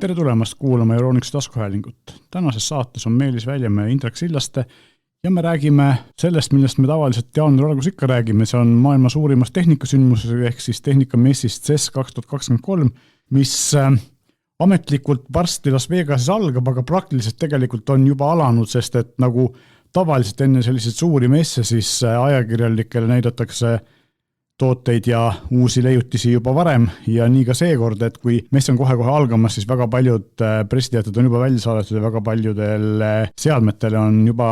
Tere tulemast kuulama Euronics taskuhäälingut. Tänases saates on Meelis Väljamäe ja Indrek Sillaste ja me räägime sellest, millest me tavaliselt jaanuari algus ikka räägime. See on maailma suurimas tehnikasündmus ehk siis tehnikamessist CES 2023, mis ametlikult varsti Las Vegases algab, aga praktiliselt tegelikult on juba alanud, sest et nagu tavaliselt enne selliseid suuri messe siis ajakirjalikele näidatakse tooteid ja uusi leiutisi juba varem ja nii ka seekord, et kui mess on kohe algamas, siis väga paljud pressiteated on juba välja saadetud ja väga paljudel seadmetele on juba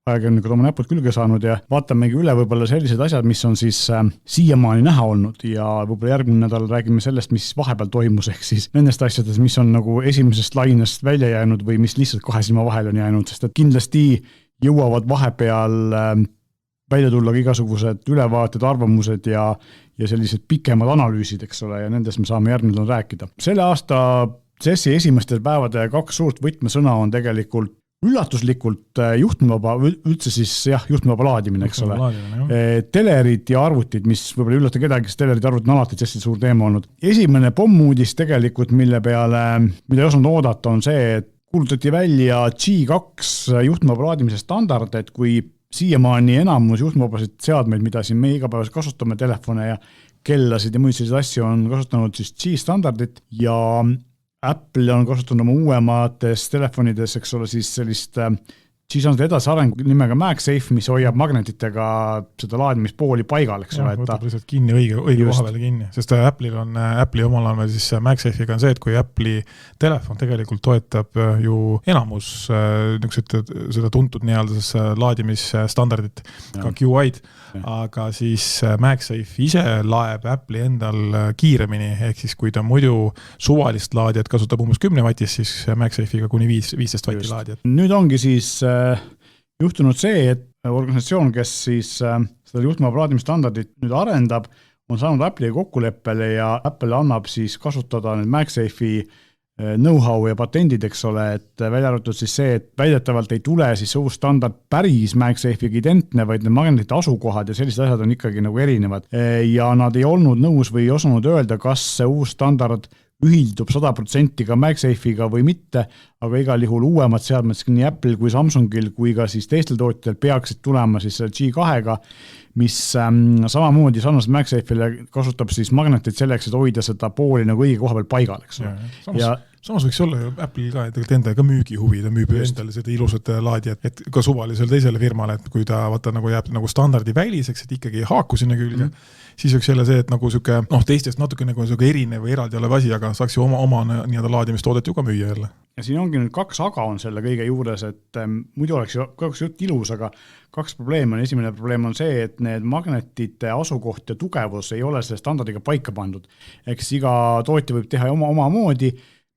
ajakirjanikud oma näpud külge saanud ja vaatamegi üle võib-olla sellised asjad, mis on siis siiamaani näha olnud ja võib-olla järgmine nädal räägime sellest, mis vahepeal toimus, ehk siis nendest asjadest, mis on nagu esimesest lainest välja jäänud või mis lihtsalt kahe silma vahel on jäänud, sest et kindlasti jõuavad vahepeal välja tulla igasugused ülevaated, arvamused ja sellised pikemad analüüsid, eks ole, ja nendest me saame järgmine rääkida. Selle aasta CES-i esimestel päevade kaks suurt võtmesõna on tegelikult üllatuslikult juhtmevaba, üldse siis juhtmevaba laadimine, eks ole. Telerid ja arvutid, mis võib-olla üllata kedagi, sest telerid ja arvutid on alati CES-i suur teema olnud. Esimene pommuudis tegelikult, mida ei osanud oodata, on see, et kuulutati välja G2 juhtmevaba laadimise standard, et kui siiamaani enamus juhtmevabasid seadmeid, mida siin me igapäevas kasutame, telefone ja kellasid ja muid selliseid asju on kasutanud siis G-standardit ja Apple on kasutanud oma uuemates telefonides, eks ole, siis sellist G-standardi edasiareng nimega MagSafe, mis hoiab magnetitega seda laadimispooli paigal, eks ole. Võtab lihtsalt kinni õige koha peale kinni, sest Apple'i omal on siis MagSafe'iga on see, et kui Apple'i telefon tegelikult toetab ju enamus seda tuntud laadimisstandardit, ka QI-d, aga siis MagSafe ise laeb Apple'i endal kiiremini, ehk siis kui ta muidu suvalist laadijat kasutab umbes 10 vatist, siis MagSafe'iga kuni 15 vatti laadijat. Nüüd ongi siis juhtunud see, et organisatsioon, kes siis seda juhtmevaba laadimisstandardit nüüd arendab, on saanud Apple'iga kokkuleppele ja Apple annab siis kasutada nüüd MagSafe'i know-how ja patendid, eks ole, et välja arvatud siis see, et väidetavalt ei tule siis uus standard päris MagSafe'iga identne, vaid need magnetite asukohad ja sellised asjad on ikkagi nagu erinevad. Ja nad ei olnud nõus või ei osanud öelda, kas see uus standard ühildub 100% ka MagSafe'iga või mitte, aga igal juhul uuemad seadmed nii Apple kui Samsungil kui ka siis teistel tootjatel peaksid tulema siis G2-ga, mis samamoodi sarnaselt MagSafe'ile kasutab siis magnetit selleks, et hoida seda pooli nagu õige koha peal paigal, eks ole. Samas võiks olla ju Apple'il ka enda ka müügihuvi, ta müüb endale seda ilusat laadijat, et ka suvalisel teisele firmale, et kui ta jääb nagu standardi väliseks, et ikkagi haaku sinna külge, siis võiks jälle see, et nagu siuke, teistest natuke nagu erinev või eraldi olev asi, aga saaks ju oma laadimistoodet ju ka müüa jälle. Ja siin ongi nüüd kaks aga on selle kõige juures, et muidu oleks ju jutt ilus, aga kaks probleemi on. Esimene probleem on see, et need magnetite asukoht ja tugevus ei ole selle standardiga paika pandud. Eks iga tootja võib teha oma moodi,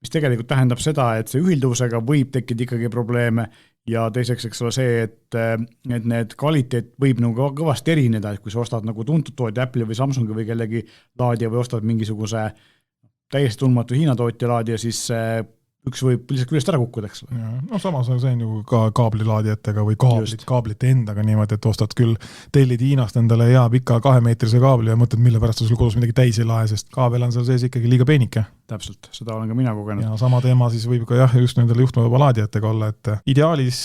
mis tegelikult tähendab seda, et see ühilduvusega võib tekkida ikkagi probleeme ja teiseks, eks ole see, et need kvaliteet võib nagu kõvasti erineda, et kui sa ostad nagu tuntud tootja Apple'i või Samsungi või kellegi laadija või ostad mingisuguse täiesti tundmatu Hiina tootja laadija, siis üks võib lihtsalt küljest ära kukkuda, eks ole. Samas on see ju ka kaablilaadijatega või kaablite endaga niimoodi, et ostad küll tellid Hiinast endale hea pika 2-meetrise kaabli ja mõtled, mille pärast sul kodus midagi täis ei lae, sest kaabel on seal sees ikkagi liiga peenike. Täpselt, seda olen ka mina kogenud. Ja sama teema siis võib ka just nendele juhtmevaba laadijatega olla, et ideaalis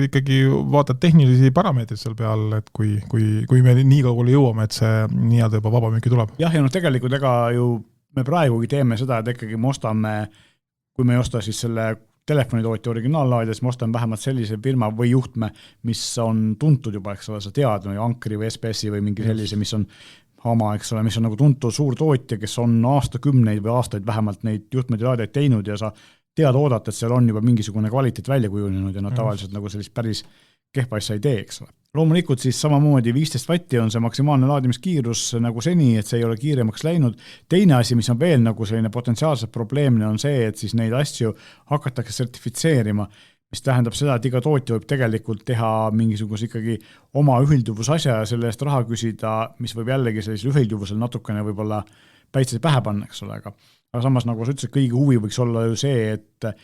ikkagi vaatad tehnilisi parameetrid seal peal, et kui me nii kaugele jõuame, et see nii-öelda juba vabamüüki tuleb. Ja tegelikult ega ju me praegugi teeme seda, et ikkagi me ostame, kui me ei osta siis selle telefonitootja originaallaadija, siis me ostame vähemalt sellise firma või juhtme, mis on tuntud juba, eks ole, sa tead, või Ankri või SPS-i või mingi sellise, mis on Hama, eks ole, mis on nagu tuntud suur tootja, kes on aastakümneid või aastaid vähemalt neid juhtmeid ja laadijaid teinud ja sa tead oodata, et seal on juba mingisugune kvaliteet välja kujunenud ja nad tavaliselt nagu sellist päris kehva asja ei tee, eks ole. Loomulikult siis samamoodi 15 vatti on see maksimaalne laadimiskiirus nagu seni, et see ei ole kiiremaks läinud. Teine asi, mis on veel nagu selline potentsiaalselt probleemne, on see, et siis neid asju hakatakse sertifitseerima, mis tähendab seda, et iga tootja võib tegelikult teha mingisuguse ikkagi oma ühilduvusasja ja selle eest raha küsida, mis võib jällegi sellisel ühilduvusel natukene võib-olla päitsesi pähe panna, eks ole. Aga samas, nagu sa ütlesid, kõigi huvi võiks olla ju see, et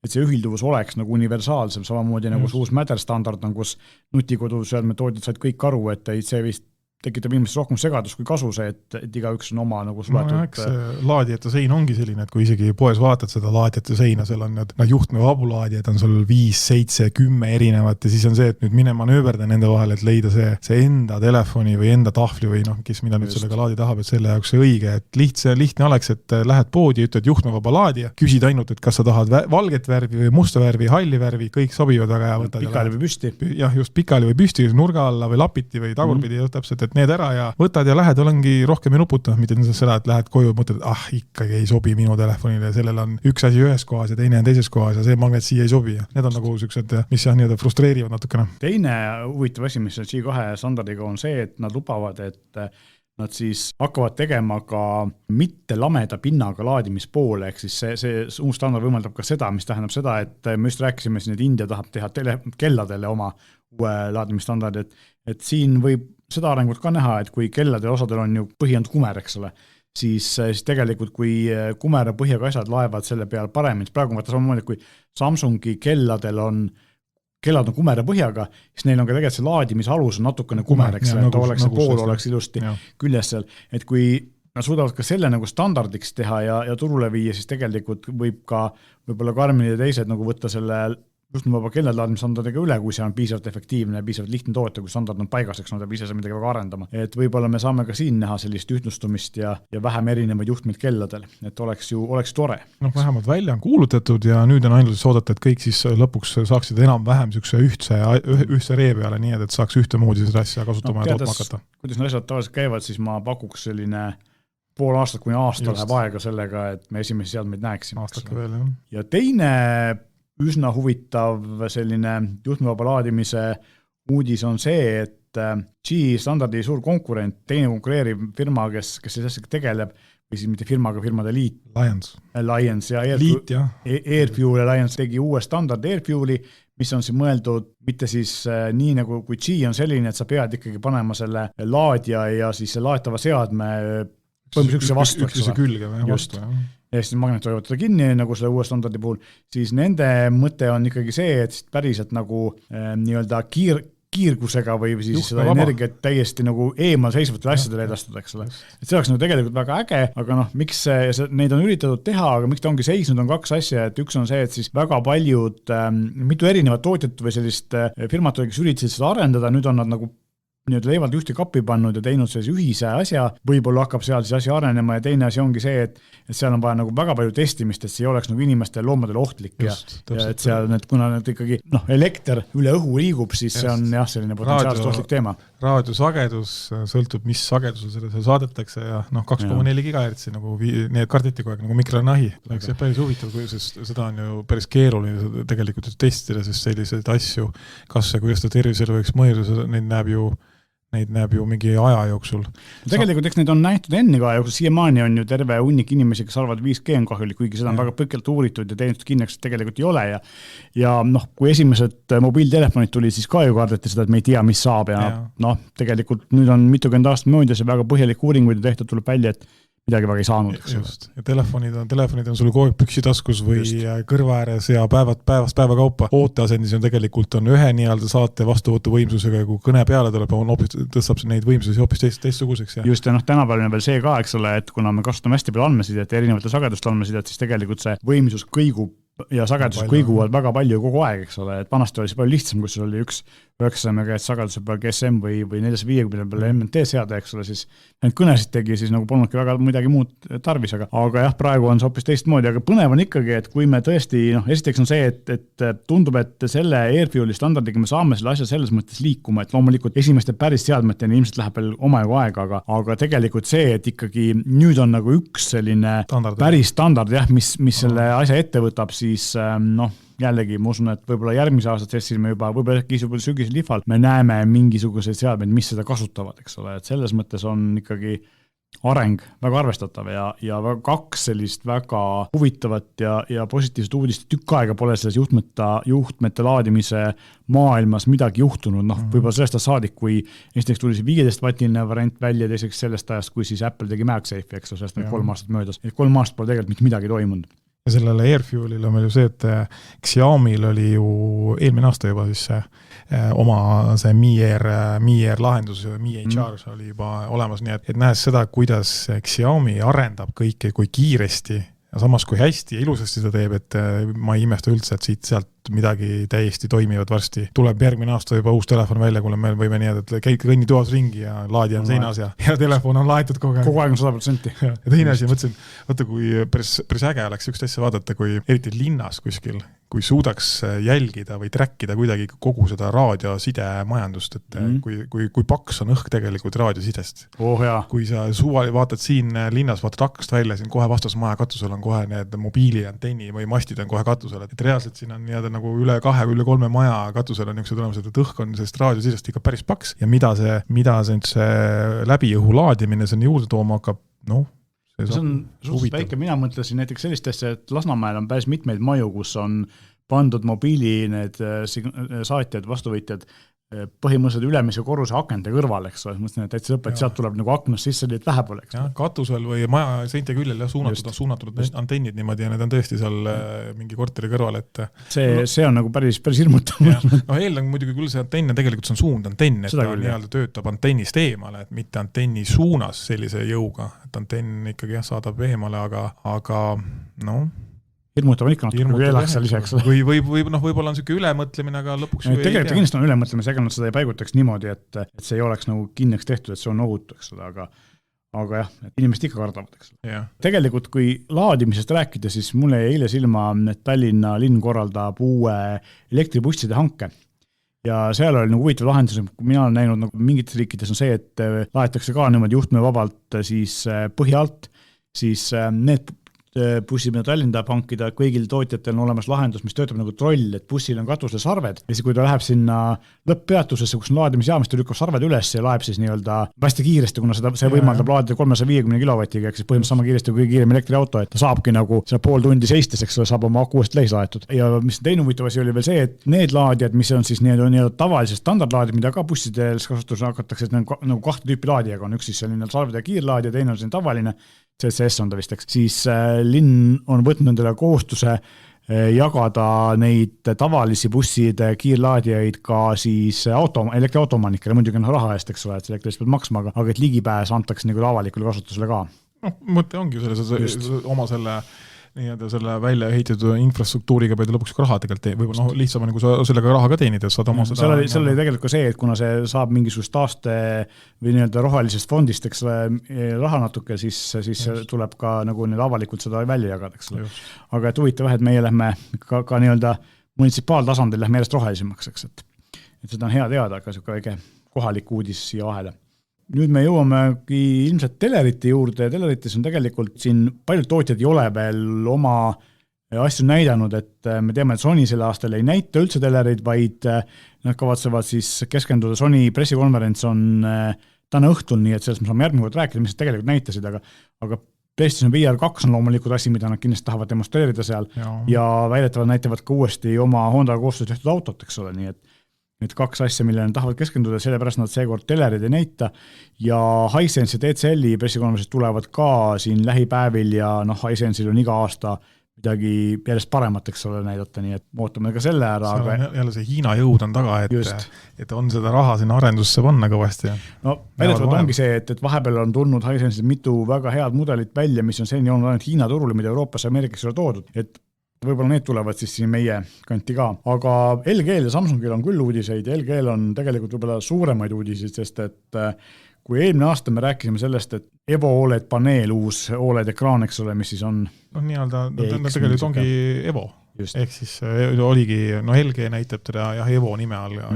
see ühilduvus oleks nagu universaalsem, samamoodi nagu uus Matter standard on, kus nutikoduseadme tootjad said kõik aru, et see vist tekitab inimestes rohkem segadust kui kasu see, et igaüks on oma nagu suletud. No, eks laadijate sein ongi selline, et kui isegi poes vaatad seda laadijate seina, seal on need juhtme vabulaadijad on sul 5, 7, 10 erinevat ja siis on see, et nüüd mine manööverda nende vahel, et leida see enda telefoni või enda tahvli või kes mida nüüd sellega laadi tahab, et selle jaoks see õige, et lihtne oleks, et lähed poodi ja ütled juhtmevaba laadija, küsid ainult, et kas sa tahad valget värvi või musta värvi, halli värvi, kõik sobivad väga hea võtad. Pikali või püsti. Jah, just pikali või püsti, nurga alla või lapiti või tagurpidi täpselt, et need ära ja võtad ja lähed, olengi rohkem ei nuputa, mitte seda, et lähed koju ja mõtled, ikkagi ei sobi minu telefonile, sellel on üks asi ühes kohas ja teine on teises kohas ja see magnet siia ei sobi. Need on nagu sellised, mis nii-öelda frustreerivad natukene. Teine huvitav asi, mis G2 standardiga on see, et nad lubavad, et nad siis hakkavad tegema ka mitte lameda pinnaga laadimispoole, ehk siis see uus standard võimaldab ka seda, mis tähendab seda, et me just rääkisime siin, et India tahab teha kelladele oma uue laadimisstandard, et siin võib seda arengut ka näha, et kui kellade osadel on ju põhi on kumer, eks ole, siis tegelikult kui kumera põhjaga asjad laevad selle peal paremini, praegu on vaata samamoodi, kui Samsungi kellad on kumera põhjaga, siis neil on ka tegelikult see laadimise alus on natukene kumer, eks ole, et oleks see pool oleks ilusti küljes seal, et kui nad suudavad ka selle nagu standardiks teha ja turule viia, siis tegelikult võib-olla Garmin ja teised nagu võtta selle juhtmevaba kellelaadimisstandardiga üle, kui see on piisavalt efektiivne ja piisavalt lihtne toota, kui standard on paigas, eks nad peab ise midagi väga arendama. Et võib-olla me saame ka siin näha sellist ühtlustumist ja vähem erinevaid juhtmeid kelladel, et oleks tore. Vähemalt välja on kuulutatud ja nüüd on ainult oodata, et kõik siis lõpuks saaksid enam-vähem ühtse ree peale, nii et saaks ühtemoodi seda asja kasutama ja tootma hakata. Kuidas need asjad tavaliselt käivad, siis ma pakuks selline pool aastat kuni aasta läheb aega sellega, et me esimesi seadmeid näeksime. Ja teine üsna huvitav selline juhtmevaba laadimise uudis on see, et G-standardi suur konkurent, teine konkureeriv firma, kes sellesse tegeleb, või siis mitte firmaga, firmade liit. Alliance ja Airfuel Alliance tegi uue standard Airfueli, mis on siin mõeldud mitte siis nii nagu kui G on selline, et sa pead ikkagi panema selle laadija ja siis laetava seadme üksteise külge või vastu. Ja siis magnetid hoiavad teda kinni, nagu selle uue standardi puhul, siis nende mõte on ikkagi see, et päriselt nagu nii-öelda kiirgusega või siis seda energiat täiesti nagu eemal seisvatele asjadele edastada, eks ole. Et see oleks nagu tegelikult väga äge, aga miks neid on üritatud teha, aga miks ta ongi seisnud, on kaks asja, et üks on see, et siis väga paljud, mitu erinevat tootjat või sellist firmat, kes üritasid seda arendada, nüüd on nad nagu leivalt ühte kappi pannud ja teinud sellise ühise asja, võib-olla hakkab seal siis asi arenema ja teine asi ongi see, et seal on vaja nagu väga palju testimist, et see ei oleks nagu inimestele loomadele ohtlik just, ja et seal kuna need ikkagi elekter üle õhu liigub, siis see on selline potentsiaalselt ohtlik teema. Raadiosagedus sõltub, mis sagedusel seda saadetakse ja 2,4 GHz nagu need karditi kogu aeg nagu mikronahi. Läks päris huvitav, sest seda on ju päris keeruline tegelikult testida, sest selliseid asju, kas ja kuidas ta tervisele võiks mõjuda, neid näeb ju mingi aja jooksul. Tegelikult eks neid on nähtud enne ka jooksul, siiamaani on ju terve hunnik inimesi, kes arvavad 5G on kahjulik, kuigi seda on väga põkkelt uuritud ja teinud kinneks, et tegelikult ei ole ja kui esimesed mobiiltelefonid tuli, siis ka ju kardeti seda, et me ei tea, mis saab ja tegelikult nüüd on mitukümmend aastat möödas ja väga põhjalik uuringuid tehtud, tuleb välja, et midagi väga ei saanud. Just. Ja telefonid on sul kogu aeg püksitaskus või kõrva ääres ja päevast päeva kaupa. Ooteasendis on tegelikult ühe nii-öelda saate vastuvõtu võimsusega, kui kõne peale tuleb, tõstab neid võimsusi hoopis teistsuguseks. Just ja tänapäeval on veel see ka, eks ole, et kuna me kasutame hästi palju andmesidet ja erinevate sageduste andmesidet, siis tegelikult see võimsus kõigub ja sagedused kõiguvad väga palju kogu aeg, eks ole, et vanasti oli see palju lihtsam, kus oli üks 900 MHz sageduse peal GSM või 450 peal MNT seade, eks ole, siis need kõnesid tegi, siis nagu polnudki väga midagi muud tarvis, aga jah, praegu on see hoopis teistmoodi, aga põnev on ikkagi, et kui me tõesti, esiteks on see, et tundub, et selle Airfueli standardiga me saame selle asja selles mõttes liikuma, et loomulikult esimeste päris seadmeteni ilmselt läheb veel omajagu aega, aga tegelikult see, et ikkagi nüüd on nagu üks selline päris standard, jah, mis selle asja ette võtab, siis jällegi, ma usun, et võib-olla järgmise aastat testime juba, võib-olla äkki sügisel lihval, me näeme mingisuguseid seadmeid, mis seda kasutavad, eks ole, et selles mõttes on ikkagi areng väga arvestatav ja kaks sellist väga huvitavat ja positiivset uudist, tükk aega pole selles juhtmete laadimise maailmas midagi juhtunud, võib-olla sellest saadik, kui esiteks tuli see 15-vatine variant välja, teiseks sellest ajast, kui siis Apple tegi MagSafe'i, eks ole, sellest 3 aastat möödas, et 3 aastat pole tegelikult mitte midagi toimunud. Ja sellele Airfuelil on meil ju see, et Xiaomi'l oli ju eelmine aasta juba siis oma see Mi Air lahendus, Mi HR oli juba olemas, nii et nähes seda, kuidas Xiaomi arendab kõike, kui kiiresti ja samas kui hästi ja ilusasti seda teeb, et ma ei imesta üldse, et sealt midagi täiesti toimivad varsti. Tuleb järgmine aasta juba uus telefon välja, kuule me võime nii, et käid kõnni toas ringi ja laadi on seinas ja telefon on laetud kogu aeg. Kogu aeg on 100%. Ja teine asi, mõtlesin, vaata kui päris äge oleks üks asja vaadata, kui eriti linnas kuskil, kui suudaks jälgida või trackida kuidagi kogu seda raadioside majandust, et kui paks on õhk tegelikult raadiosidest. Kui sa vaatad siin linnas, vaatad aknast välja, siin kohe vastas maja katusel on kohe need mobiiliantenni või mastid on kohe katusel, et reaalselt siin on nii nagu üle 2 või üle 3 maja katusel on niisugused olemused, et õhk on sellest raadiosidest ikka päris paks ja mida see läbi õhu laadimine see juurde tooma hakkab, see on suhteliselt väike, mina mõtlesin näiteks sellist asja, et Lasnamäel on päris mitmeid maju, kus on pandud mobiili need saatjad, vastuvõtjad põhimõtteliselt ülemise korruse akende kõrval, eks ole, mõtlesin, et täitsa lõpp, et sealt tuleb nagu aknast sisse, et vähe pole, eks ole. Katusel või maja seinte küljel suunatud antennid niimoodi ja need on tõesti seal mingi korteri kõrval, et see on nagu päris hirmutav. Eeldan muidugi küll see antenne, tegelikult see on suundantenn, et ta nii-öelda töötab antennist eemale, et mitte antenni suunas sellise jõuga, et antenn ikkagi saadab eemale, aga hirmutav on ikka natuke eelaks lisaks. Võib-olla on selline ülemõtlemine, aga lõpuks tegelikult kindlasti on ülemõtlemine, ega nad seda ei paigutaks niimoodi, et see ei oleks nagu kindlaks tehtud, et see on ohutu, eks ole, aga jah, et inimesed ikka kardavad, eks ole. Tegelikult, kui laadimisest rääkida, siis mulle eile silma, et Tallinna linn korraldab uue elektribusside hanke. Ja seal oli nagu huvitav lahendus, kui mina olen näinud, nagu mingites riikides on see, et laetakse ka niimoodi juhtme vabalt siis põhjalt, siis need bussid, mida Tallinn tahab hankida, kõigil tootjatel on olemas lahendus, mis töötab nagu troll, et bussil on katusel sarved ja siis kui ta läheb sinna lõpppeatusesse, kus on laadimisjaamist, ta lükkab sarved üles ja laeb siis nii-öelda hästi kiiresti, kuna see võimaldab laadida 350 kilovatiga, ehk siis põhimõtteliselt sama kiiresti kui kiirem elektriauto, et ta saabki nagu seda pool tundi seistes, eks saab oma aku uuesti leis laetud. Ja mis teine huvitav asi oli veel see, et need laadijad, mis on siis nii-öelda tavalised standardlaadid, mida ka bussidel kasutusel hakatakse, et nagu 2 tüüpi laadijaga on, üks siis selline salvede kiirlaadija, teine on selline tavaline CCS on ta vist, eks, siis linn on võtnud endale kohustuse jagada neid tavalisi busside kiirlaadijaid ka siis elektriautomanikele, muidugi on raha eest, eks ole, et elektrist peab maksma, aga et ligipääs antakse nagu avalikule kasutusele ka. Mõte ongi selles oma selle välja ehitatud infrastruktuuriga pead lõpuks ka raha tegelikult võib-olla lihtsam on, kui sa sellega raha ka teenid, et saad oma seda... Seal oli tegelikult ka see, et kuna see saab mingisugust taaste või nii-öelda rohelisest fondist, eks raha natuke, siis tuleb ka nagu avalikult seda välja jagada, eks ole. Aga et huvitav, et meie lähme ka nii-öelda munitsipaaltasandil lähme järjest rohelisemaks, eks, et seda on hea teada, aga see väike kohalik uudis siia vahele. Nüüd me jõuamegi ilmselt telerite juurde. Telerites on tegelikult siin paljud tootjad ei ole veel oma asju näidanud, et me teame, et Sony selle aastal ei näita üldse telerid, vaid nad kavatsevad siis keskenduda. Sony pressikonverents on täna õhtul, nii et sellest me saame järgmine kord rääkida, mis tegelikult näitasid, aga PlayStation VR 2 on loomulikult asi, mida nad kindlasti tahavad demonstreerida seal ja väidetavalt näitavad ka uuesti oma Honda koostöös tehtud autot, eks ole, nii et need 2 asja, millele nad tahavad keskenduda, sellepärast nad seekord telerid ei näita ja Hisense ja TCL-i pressikonverentsid tulevad ka siin lähipäevil ja Hisense'il on iga aasta midagi järjest paremat, eks ole, näidata, nii et ootame ka selle ära. Jälle see Hiina jõud on taga, et on seda raha sinna arendusse panna kõvasti. Väidetavalt ongi see, et vahepeal on tulnud Hisense'il mitu väga head mudelit välja, mis on seni olnud ainult Hiina turule, mida Euroopas ja Ameerikas ei ole toodud, et võib-olla need tulevad siis siin meie kanti ka, aga LG-l ja Samsungil on küll uudiseid ja LG-l on tegelikult võib-olla suuremaid uudiseid, sest et kui eelmine aasta me rääkisime sellest, et Evo OLED paneel, uus OLED ekraan, eks ole, mis siis on tegelikult ongi Evo. Ehk siis oligi, LG näitab teda Evo nime all ja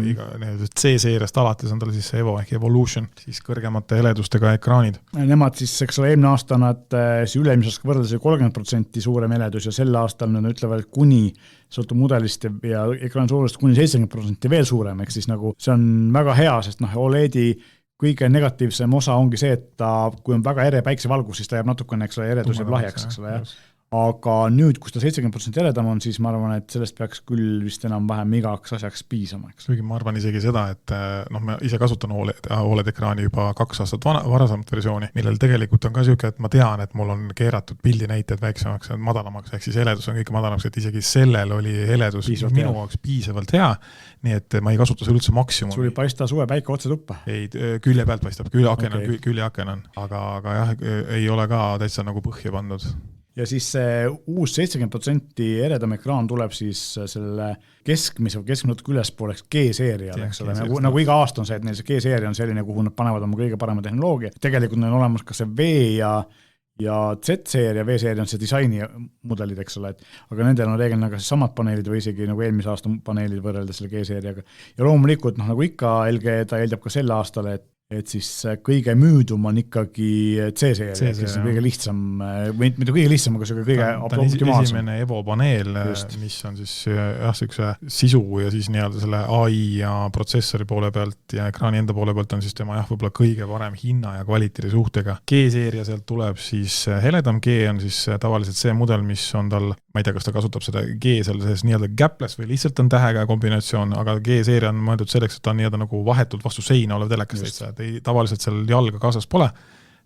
C-seeriast alates on tal siis Evo ehk Evolution, siis kõrgemate heledustega ekraanid. Nemad siis, eks ole, eelmine aasta nad ülemisest võrdes 30% suurem heledus ja sel aastal nad ütlevad kuni sõltub mudelist ja ekraan suurust kuni 70% veel suurem, ehk siis nagu see on väga hea, sest OLED-i kõige negatiivsem osa ongi see, et ta, kui on väga ere päiksevalgus, siis ta jääb natukene, eks ole, eredus jääb lahjaks, eks ole, aga nüüd, kus ta 70% eredam on, siis ma arvan, et sellest peaks küll vist enam-vähem igaks asjaks piisama. Kuigi ma arvan isegi seda, et ma ise kasutan OLED-ekraani juba 2 aastat varasemat versiooni, millel tegelikult on ka siuke, et ma tean, et mul on keeratud pildinäitajad väiksemaks ja madalamaks, ehk siis heledus on kõige madalamaks, et isegi sellel oli heledus minu jaoks piisavalt hea, nii et ma ei kasuta see üldse maksimum. Sul ei paista suve päike otse tuppa? Ei, külje pealt paistab, küljeaken on, aga jah, ei ole ka täitsa nagu põhja pandud. Ja siis see uus 70% eredam ekraan tuleb siis selle keskmise natuke ülespooleks G-seeriale, eks ole, nagu iga aasta on see, et neil see G-seeria on selline, kuhu nad panevad oma kõige parema tehnoloogia. Tegelikult neil on olemas ka see V ja Z-seeria, V-seeria on see disaini mudelid, eks ole, aga nendel on reeglina ka samad paneelid või isegi nagu eelmise aasta paneelid võrreldes selle G-seeriaga. Ja loomulikult, nagu ikka LG, ta eeldab ka selle aastale, et siis kõige müüdum on ikkagi C-seeria, siis on kõige lihtsam, või mitte kõige lihtsam, aga see kõige optimaalsem. Esimene Evo paneel, mis on siis siukse sisu ja siis nii-öelda selle AI ja protsessori poole pealt ja ekraani enda poole pealt on siis tema võib-olla kõige parem hinna ja kvaliteedi suhtega. G-seeria sealt tuleb siis heledam G on siis tavaliselt see mudel, mis on tal, ma ei tea, kas ta kasutab seda G selles nii-öelda gapless või lihtsalt on tähega kombinatsioon, aga G-seeria on mõeldud selleks, et ta on nii-öelda nagu vahetult vastu seina olev telekas, tavaliselt seal jalga kaasas pole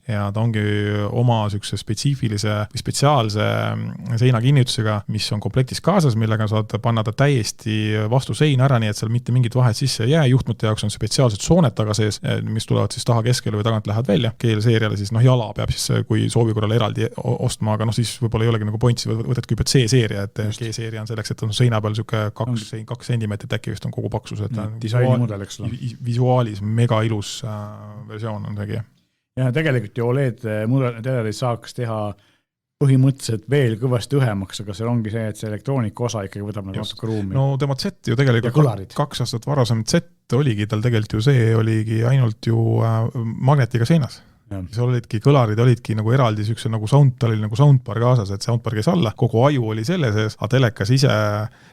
ja ta ongi oma sükse spetsiifilise või spetsiaalse seinakinnitusega, mis on komplektis kaasas, millega saad panna ta täiesti vastu seina ära, nii et seal mitte mingit vahet sisse ei jää. Juhtmete jaoks on spetsiaalsed sooned taga sees, mis tulevad siis taha keskele või tagant lähevad välja. G-seeriale siis jala peab siis, kui soovi korral eraldi ostma, aga siis võib-olla ei olegi nagu point, võtadki juba C-seeria, et G-seeria on selleks, et on seina peal süke 2 sentimeetrit äkki vist on kogu paksus, et disainimudel, eks ole. Visuaalis mega ilus versioon on tegi. Ja tegelikult ju OLED-telerid saaks teha põhimõtteliselt veel kõvasti õhemaks, aga see ongi see, et see elektroonika osa ikkagi võtab natuke ruumi. No tema Z ju tegelikult 2 aastat varasem Z oligi tal tegelikult ju see oligi ainult ju magnetiga seinas. Seal olidki kõlarid, olidki nagu eraldi sükse nagu tal oli nagu soundbar kaasas, et soundbar käis alla, kogu aju oli selle sees, aga telekas ise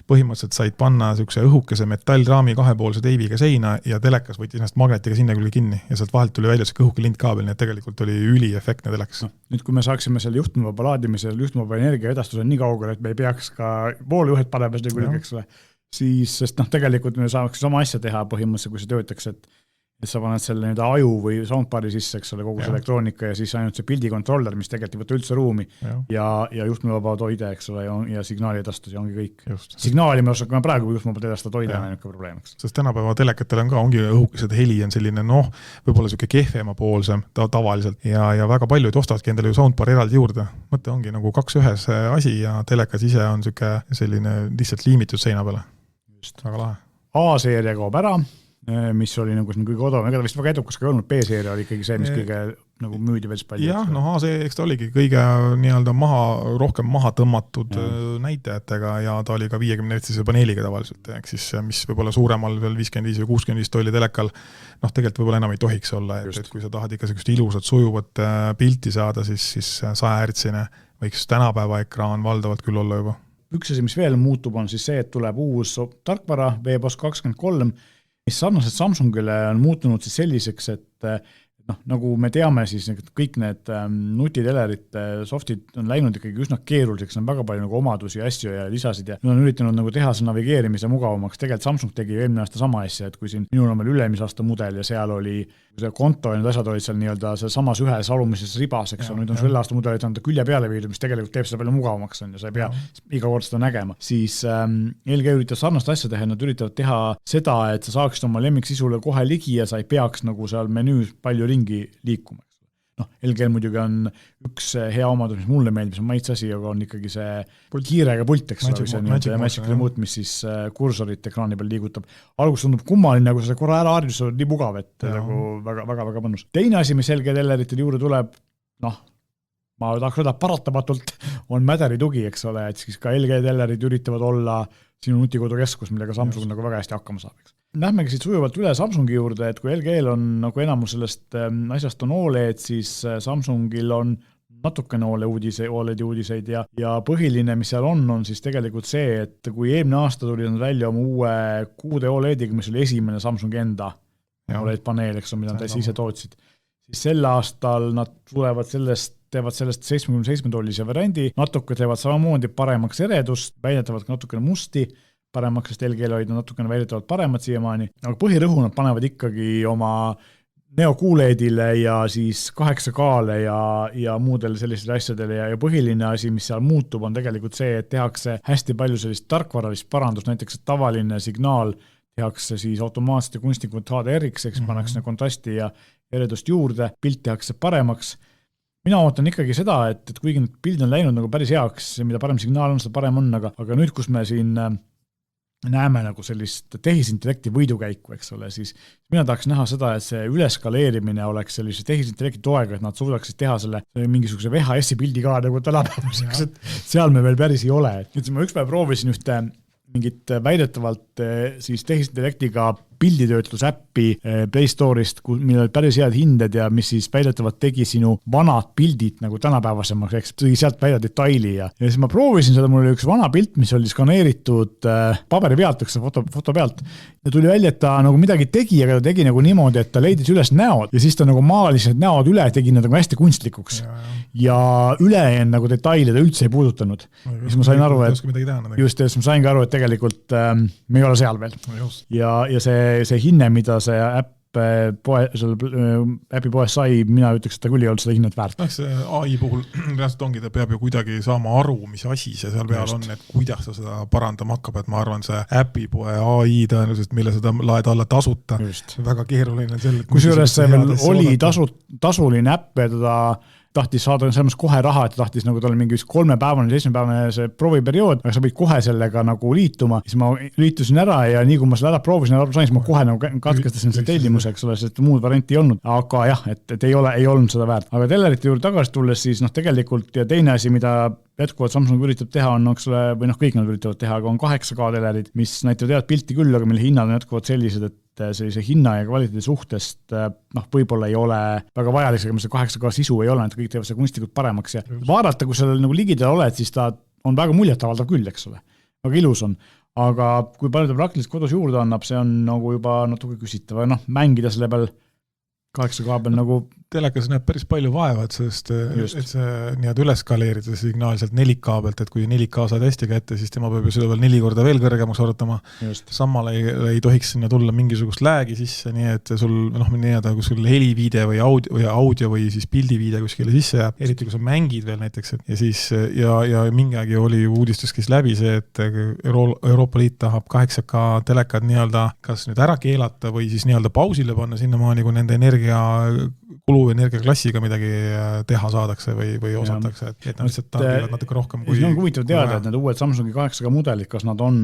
põhimõtteliselt said panna sükse õhukese metallraami kahepoolse teibiga seina ja telekas võttis ennast magnetiga sinna küll kinni ja sealt vahelt tuli välja see õhuke lintkaabel, nii et tegelikult oli üliefektne telekas. Nüüd kui me saaksime selle juhtmevaba laadimise, juhtmevaba energia edastuse nii kaugele, et me ei peaks ka voolujuhed panema seda külge, eks ole, siis, sest tegelikult me saaks sama asja teha põhimõtteliselt, kui see töötaks, et sa paned selle aju või soundbari sisse, eks ole, kogu see elektroonika ja siis ainult see pildikontroller, mis tegelikult ei võtta üldse ruumi ja juhtmevaba toide, eks ole, ja signaali edastus ja ongi kõik. Signaali me osakame praegu, kui juhtmevaba edastada toide on ainuke probleem. Sest tänapäeva telekatel on ka, ongi õhukesed heli on selline, võib-olla siuke kehvema poolsem tavaliselt ja väga paljud ostavadki endale ju soundbari eraldi juurde. Mõte ongi nagu 2-1 asi ja telekas ise on siuke selline lihtsalt liimitud seina peale. Väga lahe. A-seeria kaob ära, mis oli nagu kõige odavam, ega ta vist väga edukas ka olnud, B-seeria oli ikkagi see, mis kõige nagu müüdi veel palju. Jah, eks ta oligi kõige nii-öelda rohkem maha tõmmatud näitajatega ja ta oli ka 50-hertsise paneeliga tavaliselt, ehk siis mis võib-olla suuremal veel 55 või 65 tolli telekal, tegelikult võib-olla enam ei tohiks olla, et kui sa tahad ikka sellist ilusat sujuvat pilti saada, siis 100-hertsine võiks tänapäeva ekraan valdavalt küll olla juba. Üks asi, mis veel muutub, on siis see, et tuleb uus tarkvara VBOS 23, mis sarnaselt Samsungile on muutunud siis selliseks, et nagu me teame, siis kõik need nutitelerite softid on läinud ikkagi üsna keeruliseks, on väga palju nagu omadusi ja asju ja lisasid ja nad on üritanud nagu teha see navigeerimise mugavamaks. Tegelikult Samsung tegi eelmine aasta sama asja, et kui siin minul on veel ülemise aasta mudel ja seal oli see konto ja need asjad olid seal nii-öelda see samas ühes alumises ribas, eks on, nüüd on selle aasta mudelit anda külje peale viidud, mis tegelikult teeb seda palju mugavamaks on ja sa ei pea iga kord seda nägema. Siis LG üritab sarnast asja teha, nad üritavad teha seda, et sa saaksid oma lemmiksisule kohe ligi ja sa ei peaks nagu seal menüüs palju ringi liikuma. LG muidugi on üks hea omadus, mis mulle meeldib, see on maitsasi, aga on ikkagi see kiirega pult, eks ole, see Magic Remote, mis siis kursorit ekraani peal liigutab. Algus tundub kummaline, nagu see korra ära harjus on nii mugav, et nagu väga mõnus. Teine asi, mis LG teleritel juurde tuleb, ma tahaks öelda paratamatult, on mäderi tugi, eks ole, et siis ka LG telerid üritavad olla sinu nutikodukeskus, millega Samsung nagu väga hästi hakkama saab. Lähmegi siit sujuvalt üle Samsungi juurde, et kui LG-l on nagu enamus sellest asjast on OLED, siis Samsungil on natukene OLED uudiseid ja põhiline, mis seal on siis tegelikult see, et kui eelmine aasta tuli nad välja oma uue 6D OLED-iga, mis oli esimene Samsungi enda OLED paneel, eks on, mida nad ise tootsid, siis sel aastal nad tulevad sellest teevad sellest 77-tollise variandi, natuke teevad samamoodi paremaks eredust, väidetavalt natukene musti paremaks, sest LG olid natukene väidetavalt paremad siiamaani, aga põhirõhu nad panevad ikkagi oma neokuuleedile ja siis 8K-le ja muudele sellisele asjadele ja põhiline asi, mis seal muutub, on tegelikult see, et tehakse hästi palju sellist tarkvaralist parandust, näiteks et tavaline signaal tehakse siis automaatselt ja kunstnikult HDR-iks, eks pannakse kontrasti ja eredust juurde, pilt tehakse paremaks. Mina ootan ikkagi seda, et kuigi need pildid on läinud nagu päris heaks, mida parem signaal on, seda parem on, aga nüüd, kus me siin näeme nagu sellist tehisintellekti võidukäiku, eks ole, siis mina tahaks näha seda, et see üleskaleerimine oleks sellise tehisintellekti toega, et nad suudaksid teha selle mingisuguse VHS-i pildi ka nagu tänapäevaseks, et seal me veel päris ei ole. Et ma üks päev proovisin ühte mingit väidetavalt siis tehisintellektiga pilditöötlusäppi Play Store'ist, millel päris head hinded ja mis siis väidetavalt tegi sinu vanad pildid nagu tänapäevasemaks, eks tõi sealt välja detaili ja siis ma proovisin seda, mul oli üks vana pilt, mis oli skaneeritud paberi pealt, üks foto pealt ja tuli välja, et ta nagu midagi tegi, aga ta tegi nagu niimoodi, et ta leidis üles näod ja siis ta nagu maalis need näod üle, tegi nad nagu hästi kunstlikuks ja üleen nagu detaile ta üldse ei puudutanud. Siis ma sain aru, et just, ma saingi aru, et tegelikult me ei ole seal veel ja see hinne, mida see äpi poes sai, mina ütleks, et ta küll ei olnud seda hinnet väärt. See AI puhul reaalselt ongi, ta peab ju kuidagi saama aru, mis asi see seal peal on, et kuidas ta seda parandama hakkab, et ma arvan, see äpi poe AI tõenäoliselt, mille seda laed alla tasuta, väga keeruline selle. Kusjuures see veel oli tasuline äpp ja teda tahtis saada selles kohe raha, et tahtis nagu tal mingi 3-päevane, 7-päevane see prooviperiood, aga sa võid kohe sellega nagu liituma, siis ma liitusin ära ja nii kui ma selle ära proovisin, siis ma kohe nagu katkestasin selle tellimuse, eks ole, sest muud varianti ei olnud, aga jah, et ei olnud seda väärt. Aga tellerite juurde tagasi tulles siis tegelikult ja teine asi, mida jätkuvalt Samsung üritab teha on, või kõik nad üritavad teha, aga on 8K tellerid, mis näitavad head pilti küll, aga mille hinnad on jätkuvalt sellised, et sellise hinna ja kvaliteedi suhtest võib-olla ei ole väga vajalik, aga see 8K sisu ei ole, et kõik teevad see kunstlikult paremaks ja vaadata, kui sellel nagu ligidal oled, siis ta on väga muljetavaldav küll, eks ole. Väga ilus on, aga kui palju ta praktiliselt kodus juurde annab, see on nagu juba natuke küsitav, mängida selle peal 8K peal nagu telekas näeb päris palju vaevad, sest et see nii-öelda üleskaleerida signaal sealt 4K pealt, et kui 4K saad hästi kätte, siis tema peab ju seda veel 4 korda veel kõrgemaks arutama. Samal ei tohiks sinna tulla mingisugust läägi sisse, nii et sul nii-öelda kuskil heliviide või audio või siis pildiviide kuskile sisse jääb, eriti kui sa mängid veel näiteks. Ja siis ja mingi aeg oli uudistus käis läbi see, et Euroopa Liit tahab 8K telekad nii-öelda kas nüüd ära keelata või siis nii-öelda pausile panna sinnamaani, kui nende energiaklassiga midagi teha saadakse või osatakse, et nad lihtsalt tarbivad natuke rohkem kui... on huvitav teada, et need uued Samsungi 8K mudelid, kas nad on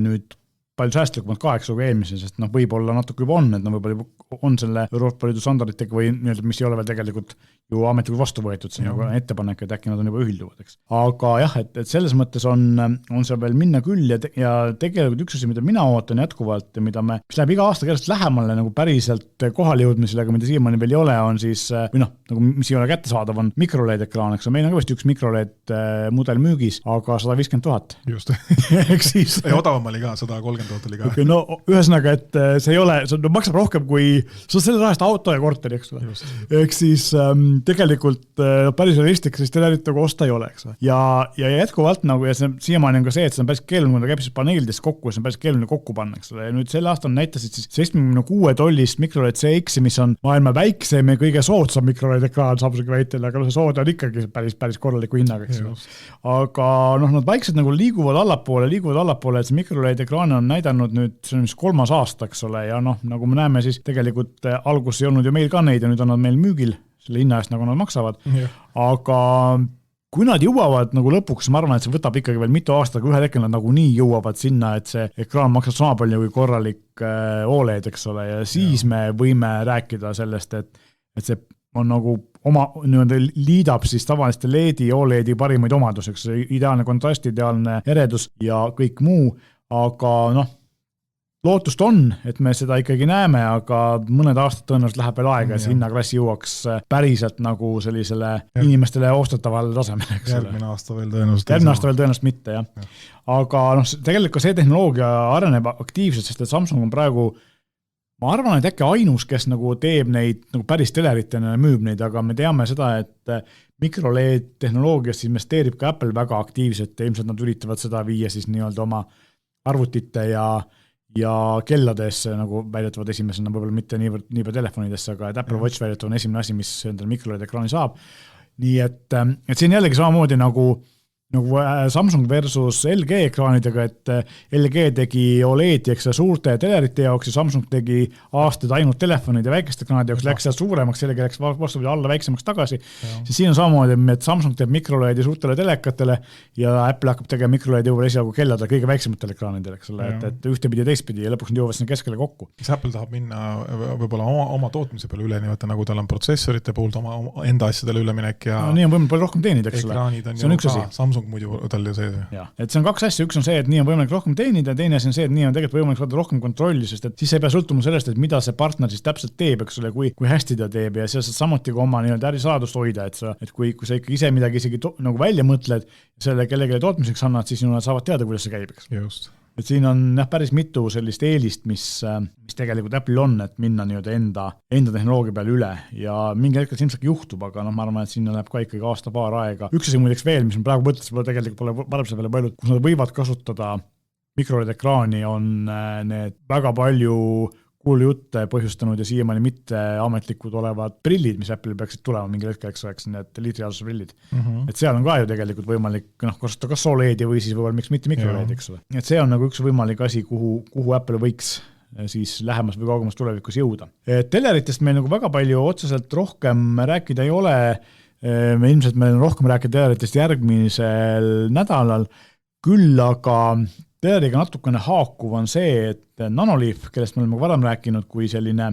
nüüd palju säästlikumad 8 kui eelmise, sest võib-olla natuke juba on, et võib-olla on selle Euroopa Liidu standarditega või mis ei ole veel tegelikult ju ametlikult vastu võetud, see on ettepanek, et äkki nad on juba ühilduvad, eks. Aga jah, et selles mõttes on see veel minna küll ja tegelikult üks asi, mida mina ootan jätkuvalt ja mis läheb iga aasta kerest lähemale nagu päriselt kohale jõudmisele, aga mida siiamaani veel ei ole, on siis, mis ei ole kättesaadav, on mikroLED-ekraan, eks meil on ka vist üks mikroLED mudel müügis, aga 150 000. Just. Eks siis. Odavam oli ka, 130 000 oli ka. Okay, ühesõnaga, et see ei ole, see maksab rohkem kui selle rahast auto ja korteri, eks ole. Ehk siis tegelikult päris realistlik, siis telerit nagu osta ei ole, eks ole. Ja jätkuvalt nagu, ja siiamaani on ka see, et see on päris keeruline, kui ta käib siis paneelidest kokku, ja see on päris keeruline kokku panna, eks ole. Ja nüüd selle aastal näitasid siis 76 tollist mikroLED CX, mis on maailma väiksem ja kõige soodsam mikroLED ekraan Samsungi väitel, aga see sood on ikkagi päris korraliku hinnaga, eks ole. Aga nad vaikselt nagu liiguvad allapoole, et see mikroLED ekraan on näidanud nüüd, see on 3. aasta, eks ole, ja nagu me näeme, siis tegelikult alguses ei olnud ju meil ka neid ja nüüd on nad meil müügil selle hinna eest, nagu nad maksavad. Aga kui nad jõuavad nagu lõpuks, ma arvan, et see võtab ikkagi veel mitu aastat, aga ühel hetkel nad nagu nii jõuavad sinna, et see ekraan maksab sama palju kui korralik OLED, eks ole, ja siis me võime rääkida sellest, et see on nagu liidab siis tavaliste LED-i ja OLED-i parimaid omaduseks, ideaalne kontrast, ideaalne eredus ja kõik muu, aga lootust on, et me seda ikkagi näeme, aga mõned aastad tõenäoliselt läheb veel aega, et see hinnaklassi jõuaks päriselt nagu sellisele inimestele ostatavale tasemele. Järgmine aasta veel tõenäoliselt mitte, jah. Aga tegelikult see tehnoloogia areneb aktiivselt, sest et Samsung on praegu ma arvan, et äkki ainus, kes nagu teeb neid nagu päris teleritena müüb neid, aga me teame seda, et microLED tehnoloogiast investeerib ka Apple väga aktiivselt ja ilmselt nad üritavad seda viia siis nii-öelda oma arvutite ja kelladesse nagu väidetavad esimesena, võib-olla mitte niivõrd telefonidesse, aga et Apple Watch väidetavad on esimene asi, mis endale microLED ekraani saab. Nii et siin jällegi samamoodi nagu Samsung versus LG ekraanidega, et LG tegi OLED-i eks suurte telerite jaoks ja Samsung tegi aastaid ainult telefonid ja väikeste ekraanide jaoks, läks seal suuremaks, LG läks vastupidi alla väiksemaks tagasi, siis siin on samamoodi, et Samsung teeb microLED-i suurtele telekatele ja Apple hakkab tegema microLED-i juba esialgu kelladele kõige väiksematele ekraanidele, eks ole, et ühtepidi ja teistpidi ja lõpuks nad jõuavad sinna keskele kokku. Kas Apple tahab minna võib-olla oma tootmise peale üle, nii nagu tal on protsessorite puhul oma enda asjadele üleminek ja nii on võimalik palju rohkem teenida, eks ole. See on üks asi. Samsung muidu tal ju see. Et see on kaks asja, üks on see, et nii on võimalik rohkem teenida, teine asi on see, et nii on tegelikult võimalik saada rohkem kontrolli, sest et siis ei pea sõltuma sellest, et mida see partner siis täpselt teeb, eks ole, kui hästi ta teeb ja sellest samuti ka oma nii-öelda ärisaladust hoida, et kui sa ikka ise midagi isegi nagu välja mõtled, selle kellelegi tootmiseks annad, siis nad saavad teada, kuidas see käib, eks. Just. Et siin on päris mitu sellist eelist, mis tegelikult Apple on, et minna nii-öelda enda tehnoloogia peale üle ja mingi hetkel ilmselt juhtub, aga ma arvan, et sinna läheb ka ikkagi aasta-paar aega. Üks asi muideks veel, mis on praegu mõttes, tegelikult pole varem selle peale paljud, kus nad võivad kasutada microLED ekraani, on need väga palju kuulujutte põhjustanud ja siiamaani mitte ametlikud olevad prillid, mis Apple'il peaksid tulema mingi hetkel, eks need liitreaalsuse prillid. Et seal on ka ju tegelikult võimalik kasutada kas OLED-i või siis võib-olla miks mitte microLED, eks ole. Et see on nagu üks võimalik asi, kuhu Apple võiks siis lähemas või kaugemas tulevikus jõuda. Teleritest meil nagu väga palju otseselt rohkem rääkida ei ole. Ilmselt meil on rohkem rääkida teleritest järgmisel nädalal, küll aga teleriga natukene haakuv on see, et Nanoleaf, kellest me oleme varem rääkinud, kui selline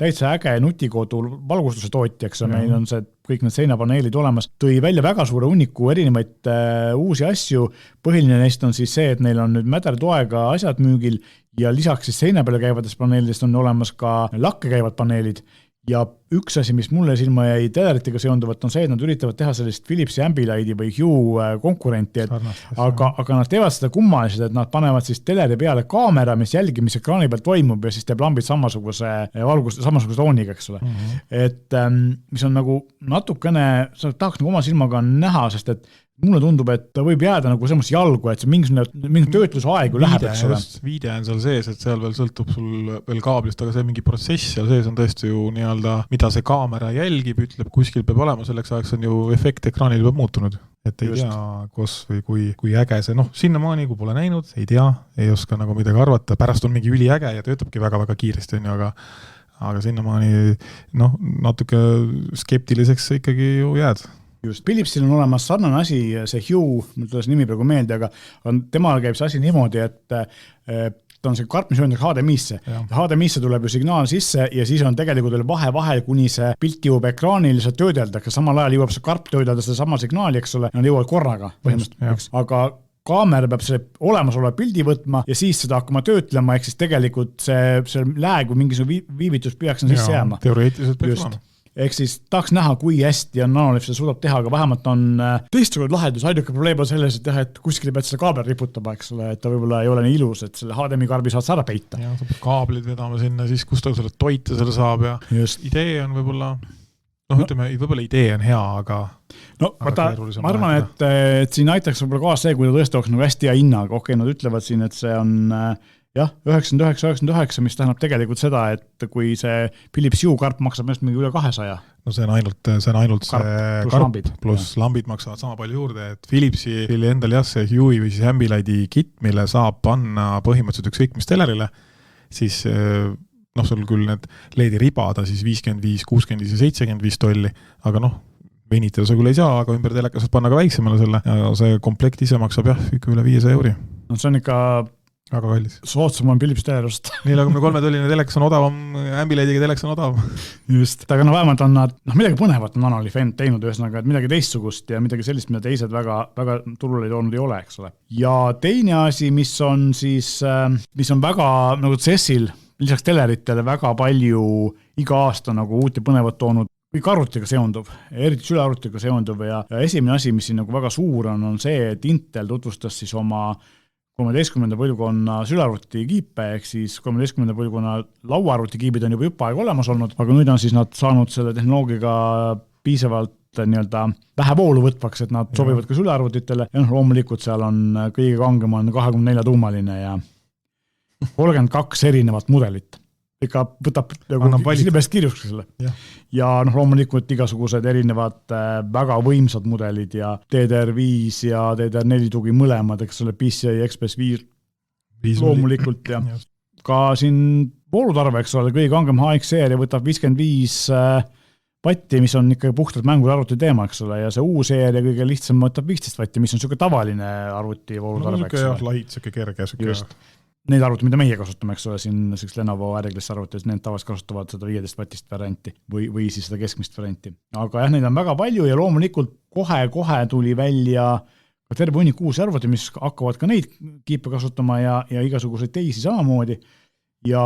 täitsa äge nutikodu valgustuse tootjaks ja meil on see kõik need seinapaneelid olemas, tõi välja väga suure hunniku erinevaid uusi asju. Põhiline neist on siis see, et neil on nüüd mädertoega asjad müügil ja lisaks siis seina peale käivatest paneelidest on olemas ka lakke käivad paneelid. Ja üks asi, mis mulle silma jäi teleritega seonduvat, on see, et nad üritavad teha sellist Philipsi Ambilighti või Hue konkurenti, aga nad teevad seda kummaliselt, et nad panevad siis teleri peale kaamera, mis jälgib, mis ekraani peal toimub ja siis teeb lambid samasuguse tooniga, eks ole. Et mis on nagu natukene, sa tahaks nagu oma silmaga näha, sest et mulle tundub, et ta võib jääda nagu semmoist jalgu, et see mingi töötlusaeg läheb, eks ole. Viide on seal sees, et seal veel sõltub sul veel kaablist, aga see mingi protsess seal sees on tõesti ju nii-öelda, mida see kaamera jälgib, ütleb, kuskil peab olema, selleks ajaks on ju efekt ekraanil juba muutunud. Et ei tea, kus või kui äge see, sinnamaani, kui pole näinud, ei tea, ei oska nagu midagi arvata, pärast on mingi üliäge ja töötabki väga-väga kiiresti, aga sinnamaani natuke skeptiliseks ikkagi ju jääd. Just, Philipsil on olemas sarnane asi, see Hue, mul tuleb see nimi praegu meelde, aga temal käib see asi niimoodi, et ta on see karp, mis ühendab HDMI-sse. HDMI-sse tuleb ju signaal sisse ja siis on tegelikult vahel, kuni see pilt jõuab ekraanil töödeldakse, samal ajal jõuab see karp töödelda seda sama signaali, eks ole, nad jõuavad korraga põhimõtteliselt, aga kaamera peab selle olemasoleva pildi võtma ja siis seda hakkama töötlema, ehk siis tegelikult see lääg või mingisugune viivitus peaks sisse jääma. Teoreetiliselt peaks olema. Ehk siis tahaks näha, kui hästi on Nanoleaf seda suudab teha, aga vähemalt on teistsugune lahendus. Ainuke probleem on selles, et kuskil pead selle kaabel riputama, eks ole, et ta võib-olla ei ole nii ilus, et selle HDMI karbi saad ära peita. Ja, sa pead kaablid vedama sinna, siis kus ta selle toite selle saab ja idee on võib-olla, ütleme, võib-olla idee on hea, aga ma arvan, et siin aitaks võib-olla kaasa see, kui ta tõesti oleks nagu hästi hea hinnaga. Okei, nad ütlevad siin, et see on 99, mis tähendab tegelikult seda, et kui see Philips Hue karp maksab mingi üle 200. No see on ainult karp pluss lambid maksavad sama palju juurde, et Philipsi endal see Hue või siis Ambilighti kit, mille saab panna põhimõtteliselt ükskõik mis telerile, siis sul küll need LED-i ribada siis 55, 65 ja 75 tolli, aga venitada sa küll ei saa, aga ümber teleka saad panna ka väiksemale selle ja see komplekt ise maksab ikka üle 500 euri. No see on ikka väga kallis. Soodsam on Philips telerust. 43 tolline telekas on odavam, Ambilightiga telekas on odavam. Just, aga vähemalt on nad, midagi põnevat on Nanoleaf teinud ühesõnaga, et midagi teistsugust ja midagi sellist, mida teised väga, väga turule toonud ei ole, eks ole. Ja teine asi, mis on väga nagu CES-il, lisaks teleritele väga palju iga aasta nagu uut ja põnevat toonud, kõik arvutiga seonduv, eriti sülearvutiga seonduv ja esimene asi, mis siin nagu väga suur on see, et Intel tutvustas siis oma 13. põlvkonna sülearvuti kiipe, ehk siis 13. põlvkonna lauaarvuti kiibid on juba jupp aega olemas olnud, aga nüüd on siis nad saanud selle tehnoloogiga piisavalt nii-öelda vähe voolu võtvaks, et nad sobivad ka sülearvutitele ja loomulikult seal on kõige kangem on 24 tuumaline ja 32 erinevat mudelit. Ikka võtab silmest kirjuks selle. Ja loomulikult igasugused erinevad väga võimsad mudelid ja DDR5 ja DDR4 tugi mõlemad, eks ole, PCI Express 5 loomulikult ja ka siin voolutarve, eks ole, kõige kangem HX-seeria võtab 55 vatti, mis on ikka puhtalt mängude arvuti teema, eks ole, ja see U-seeria kõige lihtsam võtab 15 vatti, mis on selline tavaline arvuti voolutarve, eks ole. Lait, selline kerge. Just. Neid arvuti, mida meie kasutame, eks ole, siin Lenovo Airglass arvutis, need tavast kasutavad seda 15 vatist varianti või siis seda keskmist varianti. Aga jah, neid on väga palju ja loomulikult kohe tuli välja terve hunnik uusi arvuti, mis hakkavad ka neid kiipe kasutama ja igasuguseid teisi samamoodi. Ja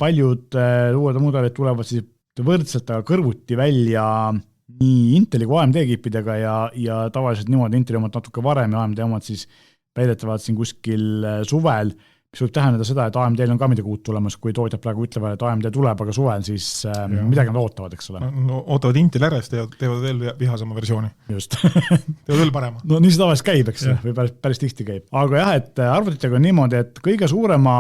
paljud uued mudelid tulevad siis võrdselt aga kõrvuti välja nii Inteli kui AMD kiipidega ja tavaliselt niimoodi Inteli omad natuke varem ja AMD omad siis väidetavad siin kuskil suvel, mis võib tähendada seda, et AMD-l on ka midagi uut tulemas, kui tootjad praegu ütlevad, et AMD tuleb, aga suvel siis midagi nad ootavad, eks ole. No, ootavad Intel RS ja teevad veel vihasema versiooni. Just. teevad veel parema. No nii see tavaliselt käib, eks või päris tihti käib. Aga jah, et arvutitega on niimoodi, et kõige suurema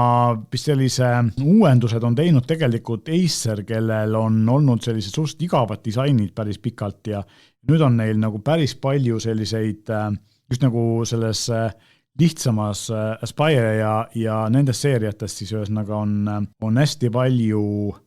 sellise uuendused on teinud tegelikult Acer, kellel on olnud sellised suust igavad disainid päris pikalt ja nüüd on neil nagu päris palju selliseid, just nagu selles lihtsamas Aspire ja nendes seeriatest siis ühesõnaga on hästi palju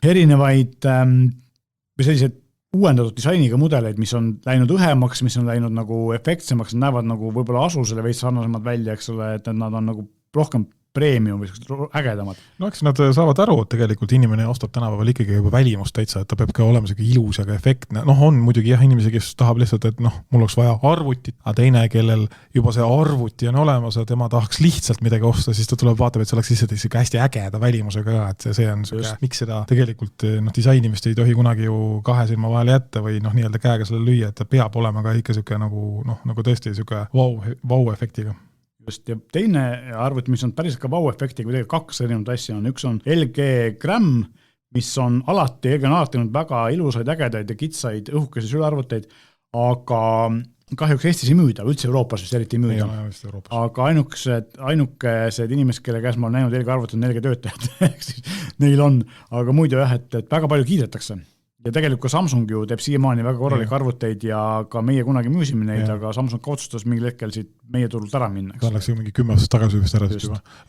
erinevaid või sellised uuendatud disainiga mudeleid, mis on läinud õhemaks, mis on läinud nagu efektsemaks, näevad nagu võib-olla asusele veits sarnasemad välja, eks ole, et nad on nagu rohkem premium või ägedamad. No eks nad saavad aru, et tegelikult inimene ostab tänapäeval ikkagi juba välimust täitsa, et ta peab ka olema selline ilus ja ka efektne. On muidugi inimesi, kes tahab lihtsalt, et mul oleks vaja arvutit, aga teine, kellel juba see arvuti on olemas ja tema tahaks lihtsalt midagi osta, siis ta tuleb vaatab, et see oleks lihtsalt hästi ägeda välimusega ka, et see on selline, miks seda tegelikult disainimist ei tohi kunagi ju kahe silma vahele jätta või nii-öelda käega selle lüüa, et ta peab olema ka ikka selline nagu tõesti selline wow-efektiga. Just, ja teine arvuti, mis on päris ka wow-efekti, kui tegelikult 2 erinevat asja on. Üks on LG Gram, mis on alati olnud väga ilusaid, ägedaid ja kitsaid õhukesi sülearvuteid, aga kahjuks Eestis ei müüda, üldse Euroopas vist eriti ei müüda. Aga ainukesed inimesed, kelle käes ma olen näinud LG arvuti on 4 töötajad, neil on, aga muidu jah, et väga palju kiidetakse. Ja tegelikult ka Samsung ju teeb siiamaani väga korralik arvuteid ja ka meie kunagi müüsime neid, aga Samsung otsustas mingil hetkel siit meie turult ära minna. Ta läks ju mingi 10 aastast tagasi vist ära.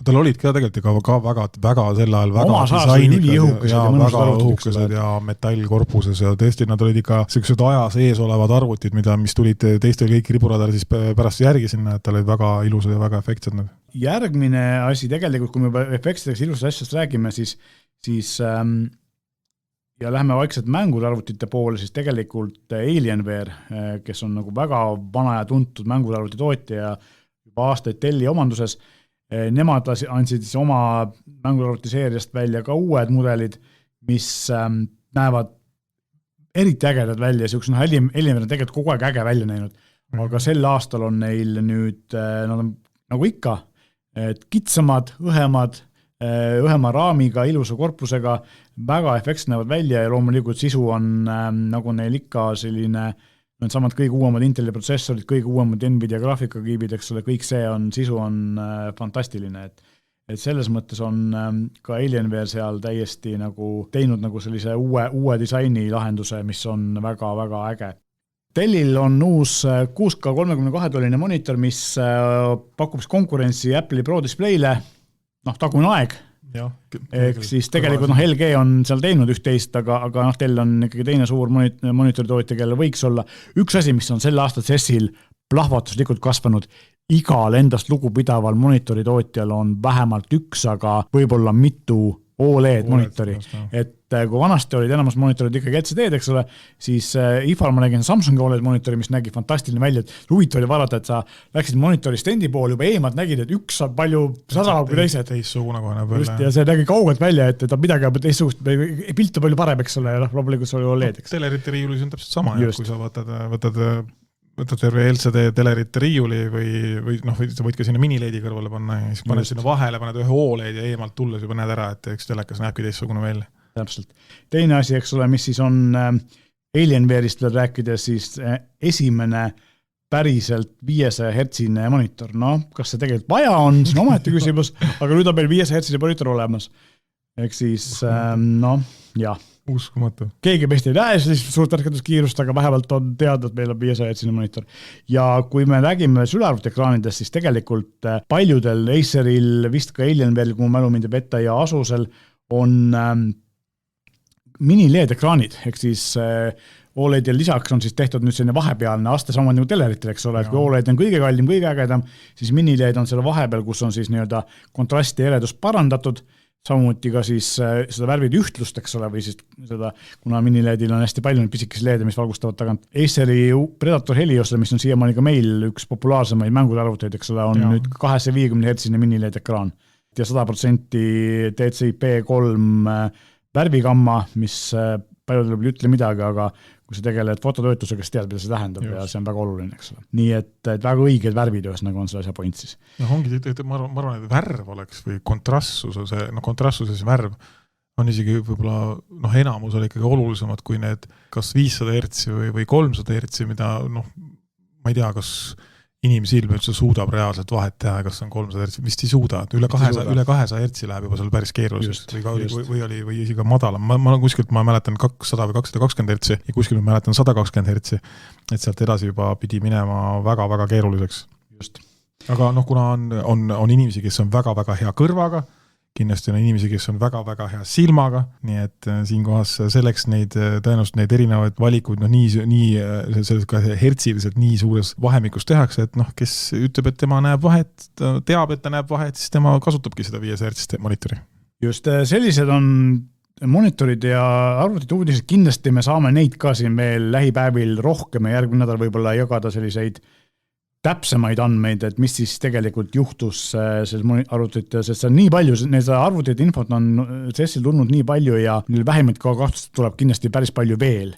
Tal olid ka tegelikult ka väga sel ajal väga disainikud ja väga õhukesed ja metallkorpuses ja tõesti nad olid ikka sellised ajas ees olevad arvutid, mis tulid teistel kõik riburadar siis pärast järgi sinna, et tal olid väga ilusad ja väga efektsed. Järgmine asi tegelikult, kui me juba efektideks ilusast asjast räägime, siis ja lähme vaikselt mängude arvutite poole, siis tegelikult Alienware, kes on nagu väga vana ja tuntud mängude arvuti tootja ja juba aastaid Delli omanduses, nemad andsid siis oma mängude arvuti seeriast välja ka uued mudelid, mis näevad eriti ägedad välja, Alienware on tegelikult kogu aeg äge välja näinud, aga sel aastal on neil nüüd, nad on nagu ikka, kitsamad, õhema raamiga, ilusa korpusega, väga efektselt näevad välja ja loomulikult sisu on nagu neil ikka selline, need samad kõige uuemad Inteli protsessorid, kõige uuemad Nvidia graafikakiibid, eks ole, kõik see sisu on fantastiline, et selles mõttes on ka Alienware seal täiesti nagu teinud nagu sellise uue disaini lahenduse, mis on väga-väga äge. Dellil on uus 6K 32-tolline monitor, mis pakub konkurentsi Apple'i Pro Display'le, tagune aeg, siis tegelikult LG on seal teinud üht-teist, aga Dell on ikkagi teine suur monitoritootja, kelle võiks olla. Üks asi, mis on selle aasta CES-il plahvatuslikult kasvanud, igal endast lugupidaval monitoritootjal on vähemalt üks, aga võib-olla mitu OLED monitori, et kui vanasti olid enamus monitorid ikkagi LCD-d, eks ole, siis IFA-l ma nägin Samsungi OLED monitori, mis nägi fantastiline välja, et huvitav oli vaadata, et sa läksid monitori stendi pool juba eemalt nägid, et üks on palju sadavam kui teised. Teissugune kohane peale. Just, ja see nägi kaugelt välja, et ta midagi teissugust, pilt on palju parem, eks ole, loomulikult see oli OLED. Telerite riiulis on täpselt sama, kui sa võtad võtad terve LCD telerite riiuli või sa võid ka sinna minileedi kõrvale panna ja siis paned sinna vahele, paned ühe OLED ja eemalt tulles juba näed ära, et üks telekas näebki teistsugune välja. Täpselt. Teine asi, eks ole, mis siis on Alienware'ist veel rääkida, siis esimene päriselt 500 hertsine monitor. No, kas see tegelikult vaja on, see on ometi küsimus, aga nüüd on meil 500 hertsine monitor olemas. Ehk siis, jah. Uskumatu. Keegi meist ei näe sellist suurt ärkatuskiirust, aga vähemalt on teada, et meil on 500 hertsine monitor. Ja kui me räägime sülearvutiekraanidest, siis tegelikult paljudel Aceril, vist ka Alienware'il, kui mälu mind ette ja Asusel, on mini-LED-ekraanid, ehk siis OLED-il lisaks on siis tehtud nüüd selline vahepealne aste sama nagu teleritel, eks ole, et kui OLED on kõige kallim, kõige ägedam, siis mini-LED on selle vahepeal, kus on siis nii-öelda kontrasti ja eredust parandatud, samuti ka siis seda värvide ühtlust, eks ole, või siis seda, kuna mini-LEDil on hästi palju pisikesi LED-e, mis valgustavad tagant. Aceri Predator Heliosele, mis on siiamaani ka meil üks populaarsemaid mänguarvuteid, eks ole, on nüüd 250 hertsine mini-LED-ekraan ja 100% DCI-P3 värvigamma, mis paljudel ei ütle midagi, aga kui sa tegeled fototöötusega, siis tead, mida see tähendab ja see on väga oluline, eks ole. Nii et väga õiged värvid ühesõnaga on selle asja point siis. Ongi, ma arvan, et värv oleks või kontrastsuses värv on isegi võib-olla, enamus oli ikkagi olulisemad kui need kas 500 hertsi või 300 hertsi, mida ma ei tea, kas inimesi ilme üldse suudab reaalselt vahet teha, kas on 300 hertsi, vist ei suuda, üle 200 hertsi läheb juba seal päris keerulisest või isegi ka madalam. Ma kuskilt mäletan 200 või 220 hertsi ja kuskilt mäletan 120 hertsi, et sealt edasi juba pidi minema väga-väga keeruliseks. Just. Aga kuna on inimesi, kes on väga-väga hea kõrvaga, kindlasti on inimesi, kes on väga-väga hea silmaga, nii et siinkohas selleks tõenäoliselt neid erinevaid valikuid selles ka hertsiliselt nii suures vahemikus tehakse, et kes ütleb, et tema näeb vahet, teab, et ta näeb vahet, siis tema kasutabki seda 500 hertsist monitori. Just sellised on monitorid ja arvutid uudised, kindlasti me saame neid ka siin veel lähipäevil rohkem ja järgmine nädal võib-olla jagada selliseid täpsemaid andmeid, et mis siis tegelikult juhtus selles arvutite, sest see on nii palju, need arvutite infot on CES-il tulnud nii palju ja neil vähemalt ka kahtlused tuleb kindlasti päris palju veel.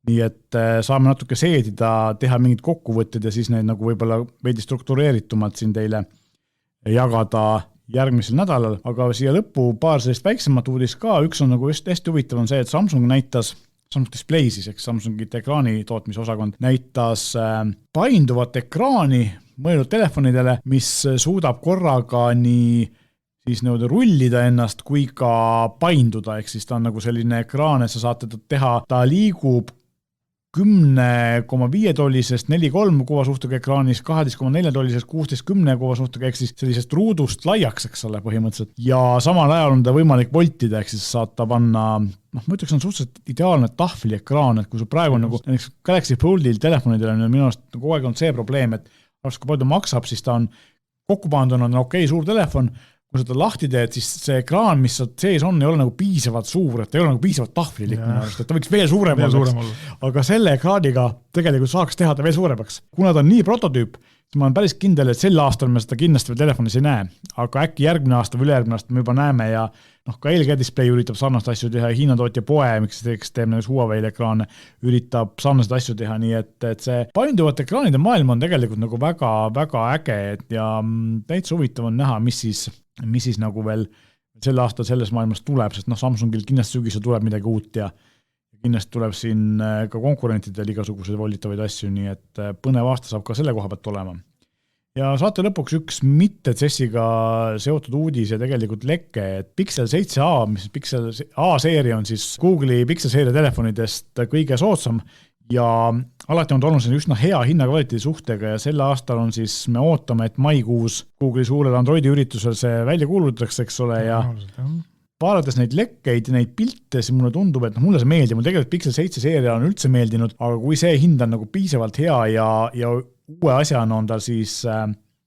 Nii et saame natuke seedida, teha mingid kokkuvõtted ja siis neid nagu võib-olla veidi struktureeritumalt siin teile jagada järgmisel nädalal, aga siia lõppu paar sellist väiksemat uudist ka, üks on nagu just hästi huvitav on see, et Samsung Display siis, eks Samsungit ekraani tootmise osakond näitas painduvat ekraani mõeldud telefonidele, mis suudab korraga nii siis rullida ennast kui ka painduda, ehk siis ta on nagu selline ekraan, et sa saad teda teha, ta liigub 10,5 tollisest 4,3 kuvasuhtega ekraanis, 12,4 tollisest 16,10 kuvasuhtega, ehk siis sellisest ruudust laiaks, eks ole, põhimõtteliselt. Ja samal ajal on ta võimalik voltida, ehk siis saad ta panna, ma ütleks, on suhteliselt ideaalne tahvliekraan, et kui sul praegu on nagu näiteks Galaxy Foldil telefonidel on minu arust kogu aeg on see probleem, et kui palju ta maksab, siis ta on kokku pandud, on okei, suur telefon, kui sa ta lahti teed, siis see ekraan, mis sees on, ei ole nagu piisavalt suur, et ei ole nagu piisavalt tahvlilik, et ta võiks veel suurem olla. Aga selle ekraaniga tegelikult saaks teha ta veel suuremaks. Kuna ta on nii prototüüp, siis ma olen päris kindel, et sel aastal me seda kindlasti veel telefonis ei näe, aga äkki järgmine aasta või ülejärgmine aasta me juba näeme ja ka LG Display üritab sarnast asju teha, Hiina tootja Poe, miks teeb näiteks Huawei ekraane, üritab sarnast asju teha, nii et see painduvate ekraanide maailm on tegelikult nagu väga-väga äge ja täitsa huvitav on näha, mis siis nagu veel sel aastal selles maailmas tuleb, sest Samsungil kindlasti sügisel tuleb midagi uut ja kindlasti tuleb siin ka konkurentidel igasuguseid volitavaid asju, nii et põnev aasta saab ka selle koha pealt olema. Ja saate lõpuks üks mitte CES-iga seotud uudis ja tegelikult leke, et Pixel 7a, mis Pixel A-seeria on siis Google'i Pixel-seeria telefonidest kõige soodsam ja alati on olnud üsna hea hinnakvaliteedi suhtega ja selle aastal on siis, me ootame, et maikuus Google'i suurel Androidi üritusel see välja kuulutatakse, eks ole, ja vaadates neid lekkeid ja neid pilte, siis mulle tundub, et mulle see meeldib, mulle tegelikult Pixel 7 seeria on üldse meeldinud, aga kui see hind on nagu piisavalt hea ja uue asjana on tal siis,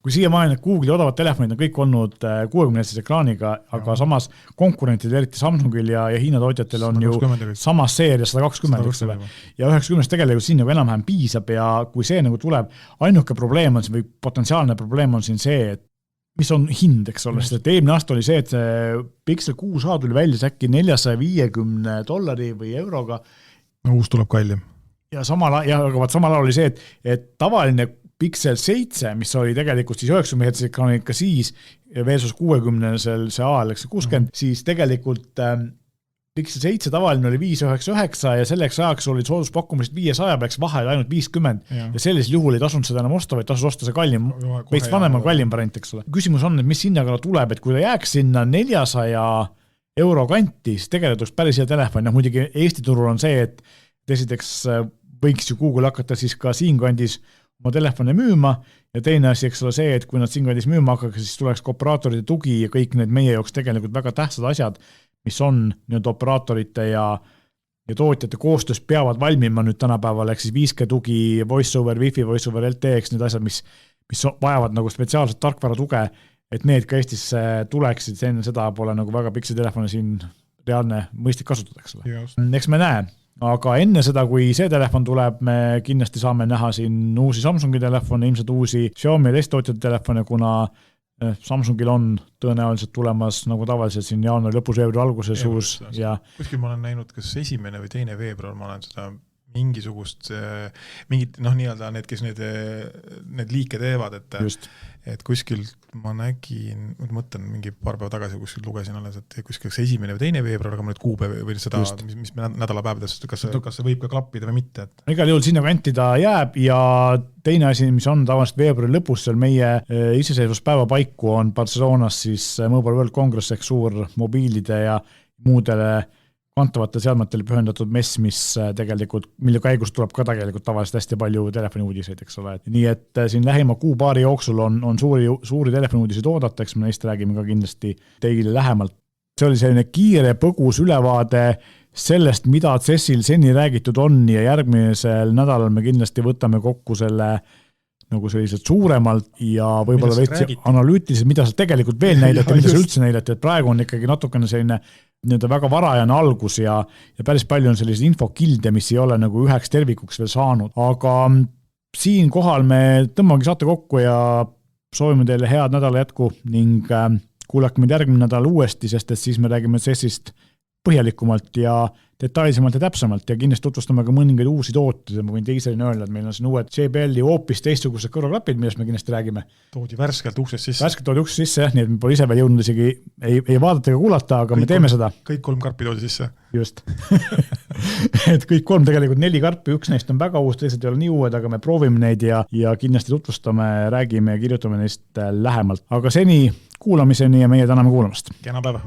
kui siiamaani Google'i odavad telefonid on kõik olnud 60-hertsise ekraaniga, aga samas konkurentid, eriti Samsungil ja Hiina tootjatel on ju samas seerias 120, ja 90 tegelikult siin nagu enam-vähem piisab ja kui see nagu tuleb, ainuke probleem on või potentsiaalne probleem on siin see, et mis on hind, eks ole, sest et eelmine aasta oli see, et see Pixel 6a tuli välja äkki $450 või euroga. Uus tuleb kallim. ja samal ajal oli see, et tavaline Pixel 7, mis oli tegelikult siis 90 Hz ekraan ikka siis versus 60-sel see ajal, 60, siis tegelikult Pixel 7 tavaline oli 599 ja selleks ajaks oli sooduspakkumised 500 peaks vahel ainult 50 ja sellisel juhul ei tasunud seda enam osta, vaid tasus osta see kallim, veits vanem on kallim variant, eks ole. Küsimus on, et mis hinnaga tuleb, et kui ta jääks sinna 400 euro kanti, siis tegelikult oleks päris hea telefon. Muidugi Eesti turul on see, et esiteks võiks ju Google hakata siis ka siin kandis oma telefone müüma ja teine asi, eks ole see, et kui nad siin kandis müüma hakkaks, siis tuleks ka operaatorite tugi ja kõik need meie jaoks tegelikult väga tähtsad asjad, mis on nüüd operaatorite ja tootjate koostöös peavad valmima nüüd tänapäeval, ehk siis 5G tugi, VoiceOver, Wi-Fi, VoiceOver LTE, need asjad, mis vajavad nagu spetsiaalset tarkvara tuge, et need ka Eestisse tuleksid, enne seda pole nagu väga Pixel telefoni siin reaalne mõistlik kasutada, eks ole. Eks me näe, aga enne seda, kui see telefon tuleb, me kindlasti saame näha siin uusi Samsungi telefone, ilmselt uusi Xiaomi ja teist tootjate telefone, kuna Samsungil on tõenäoliselt tulemas nagu tavaliselt siin jaanuari lõpus, veebruari alguses uus ja kuskil ma olen näinud, kas 1. või 2. veebruar ma olen seda mingisugust, mingid nii-öelda need, kes need liike teevad, et kuskil ma nägin, mõtlen mingi paar päeva tagasi kuskil lugesin alles, et kuskil 1. või 2. veebruar, aga ma nüüd kuupäev või seda, mis me nädalapäevadest, kas see võib ka klappida või mitte. Igal juhul sinna kanti ta jääb ja teine asi, mis on tavaliselt veebruari lõpus, seal meie iseseisvuspäeva paiku on Barcelonas siis Mobile World Congress ehk suur mobiilide ja muudele kantavate seadmetele pühendatud mess, mis tegelikult, mille käigus tuleb ka tegelikult tavaliselt hästi palju telefoniuudiseid, eks ole. Nii et siin lähima kuu-paari jooksul on suuri telefoniuudiseid oodata, eks me neist räägime ka kindlasti teile lähemalt. See oli selline kiire põgus ülevaade sellest, mida CES-il seni räägitud on ja järgmisel nädalal me kindlasti võtame kokku selle nagu selliselt suuremalt ja võib-olla veitsi analüütiliselt, mida seal tegelikult veel näidati, mida seal üldse näidati, et praegu on ikkagi natukene selline väga varajane algus ja päris palju on sellised infokilde, mis ei ole nagu üheks tervikuks veel saanud. Aga siin kohal me tõmbamegi saate kokku ja soovime teile head nädala jätku ning kuulake meid järgmine nädal uuesti, sest et siis me räägime CES-ist põhjalikumalt ja detailsemalt ja täpsemalt ja kindlasti tutvustame ka mõningaid uusi tooteid. Ma võin teisele öelda, et meil on siin uued JBL-i hoopis teistsugused kõrvaklapid, millest me kindlasti räägime. Toodi värskelt uksest sisse. Värskelt toodi uksest sisse, nii et me pole ise veel jõudnud isegi ei vaadata ega kuulata, aga me teeme seda. Kõik 3 karpi toodi sisse. Just. Et kõik 3 tegelikult 4 karpi, üks neist on väga uus, teised ei ole nii uued, aga me proovime neid ja kindlasti tutvustame, räägime ja kirjutame neist lähemalt. Aga seni kuulamiseni ja meie täname kuulamast. Kena päeva.